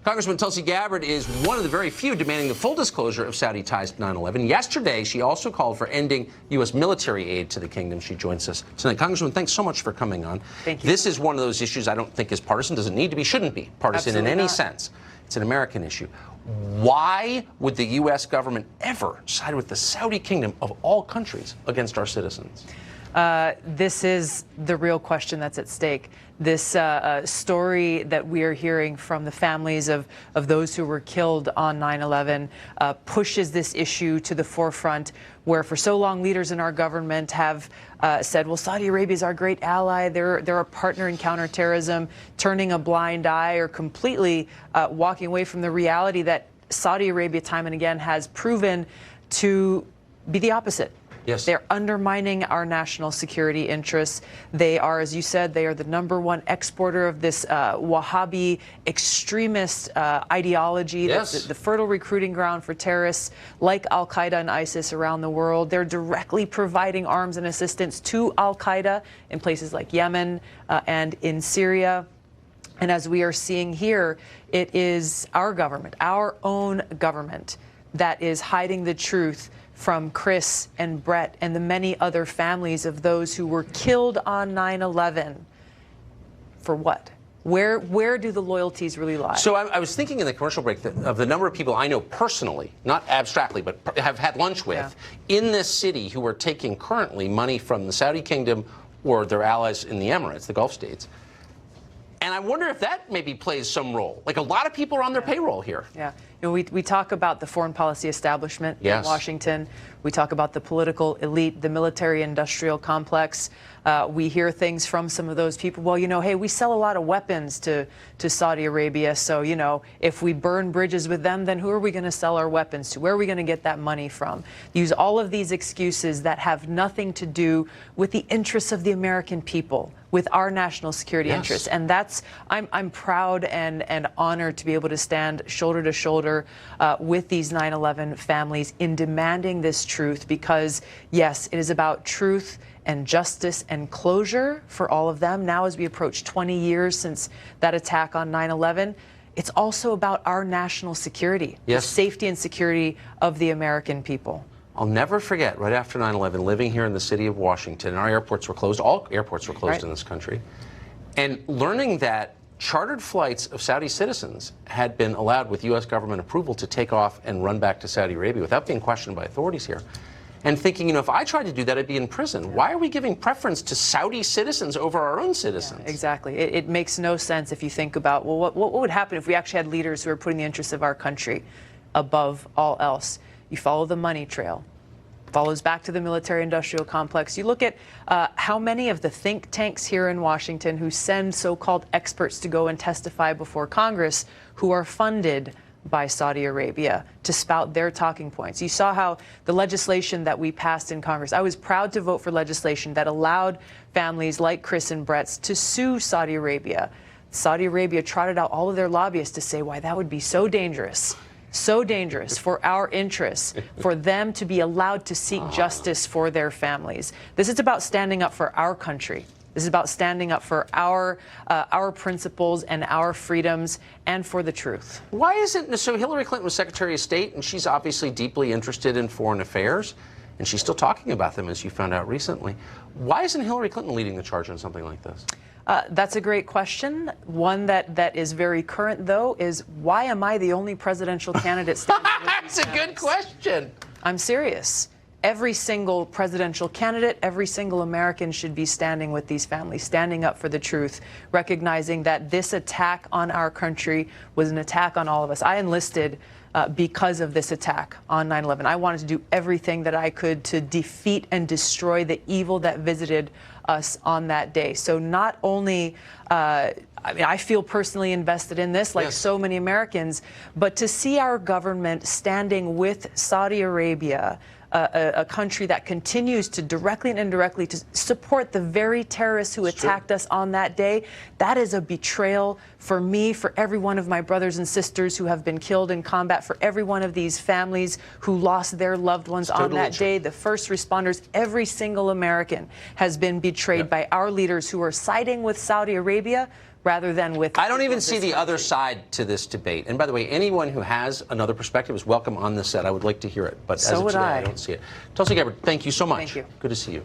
Congresswoman Tulsi Gabbard is one of the very few demanding the full disclosure of Saudi ties to 9/11. Yesterday, she also called for ending U.S. military aid to the kingdom. She joins us tonight. Congresswoman, thanks so much for coming on. Thank you. This is one of those issues I don't think is partisan, doesn't need to be, shouldn't be partisan Absolutely in any not. sense. It's an American issue. Why would the U.S. government ever side with the Saudi kingdom of all countries against our citizens? This is the real question that's at stake. This story that we are hearing from the families of those who were killed on 9/11 pushes this issue to the forefront, where for so long leaders in our government have said, well, Saudi Arabia is our great ally, they're a partner in counterterrorism, turning a blind eye or completely walking away from the reality that Saudi Arabia time and again has proven to be the opposite. Yes. They're undermining our national security interests. They are, as you said, they are the #1 exporter of this Wahhabi extremist ideology. Yes. That's the fertile recruiting ground for terrorists like Al-Qaeda and ISIS around the world. They're directly providing arms and assistance to Al-Qaeda in places like Yemen and in Syria. And as we are seeing here, it is our government, our own government, that is hiding the truth from Chris and Brett and the many other families of those who were killed on 9/11. For what? Where do the loyalties really lie? So I was thinking in the commercial break of the number of people I know personally, not abstractly, but have had lunch with in this city who are taking currently money from the Saudi kingdom or their allies in the Emirates, the Gulf states. And I wonder if that maybe plays some role. Like, a lot of people are on their payroll here. Yeah. You know, we talk about the foreign policy establishment in Washington. We talk about the political elite, the military-industrial complex. We hear things from some of those people. Well, you know, hey, we sell a lot of weapons to Saudi Arabia. So, you know, if we burn bridges with them, then who are we going to sell our weapons to? Where are we going to get that money from? Use all of these excuses that have nothing to do with the interests of the American people, with our national security interests. And that's, I'm proud and honored to be able to stand shoulder to shoulder with these 9/11 families in demanding this truth, because yes, it is about truth and justice and closure for all of them. Now, as we approach 20 years since that attack on 9/11, it's also about our national security, the safety and security of the American people. I'll never forget, right after 9/11, living here in the city of Washington, our airports were closed, all airports were closed in this country, and learning that chartered flights of Saudi citizens had been allowed with U.S. government approval to take off and run back to Saudi Arabia without being questioned by authorities here. And thinking, you know, if I tried to do that, I'd be in prison. Why are we giving preference to Saudi citizens over our own citizens? Yeah, exactly. It makes no sense if you think about, well, what would happen if we actually had leaders who are putting the interests of our country above all else? You follow the money trail. Follows back to the military-industrial complex. You look at how many of the think tanks here in Washington who send so-called experts to go and testify before Congress who are funded by Saudi Arabia to spout their talking points. You saw how the legislation that we passed in Congress, I was proud to vote for legislation that allowed families like Chris and Brett's to sue Saudi Arabia. Saudi Arabia trotted out all of their lobbyists to say why that would be so dangerous. So dangerous for our interests, for them to be allowed to seek justice for their families. This is about standing up for our country. This is about standing up for our principles and our freedoms and for the truth. Why isn't, so Hillary Clinton was Secretary of State, and she's obviously deeply interested in foreign affairs, and she's still talking about them, as you found out recently. Why isn't Hillary Clinton leading the charge on something like this? That's a great question. One that is very current, though, is why am I the only presidential candidate standing with these That's a good question. I'm serious. Every single presidential candidate, every single American should be standing with these families, standing up for the truth, recognizing that this attack on our country was an attack on all of us. I enlisted because of this attack on 9/11. I wanted to do everything that I could to defeat and destroy the evil that visited us on that day. So not only, I mean, I feel personally invested in this, like so many Americans, but to see our government standing with Saudi Arabia, a country that continues to directly and indirectly to support the very terrorists who attacked us on that day, that is a betrayal for me, for every one of my brothers and sisters who have been killed in combat, for every one of these families who lost their loved ones on that day, the first responders, every single American has been betrayed by our leaders who are siding with Saudi Arabia rather than with. I don't even see the other side to this debate. And by the way, anyone who has another perspective is welcome on this set. I would like to hear it. But as of today, I don't see it. Tulsi Gabbard, thank you so much. Thank you. Good to see you.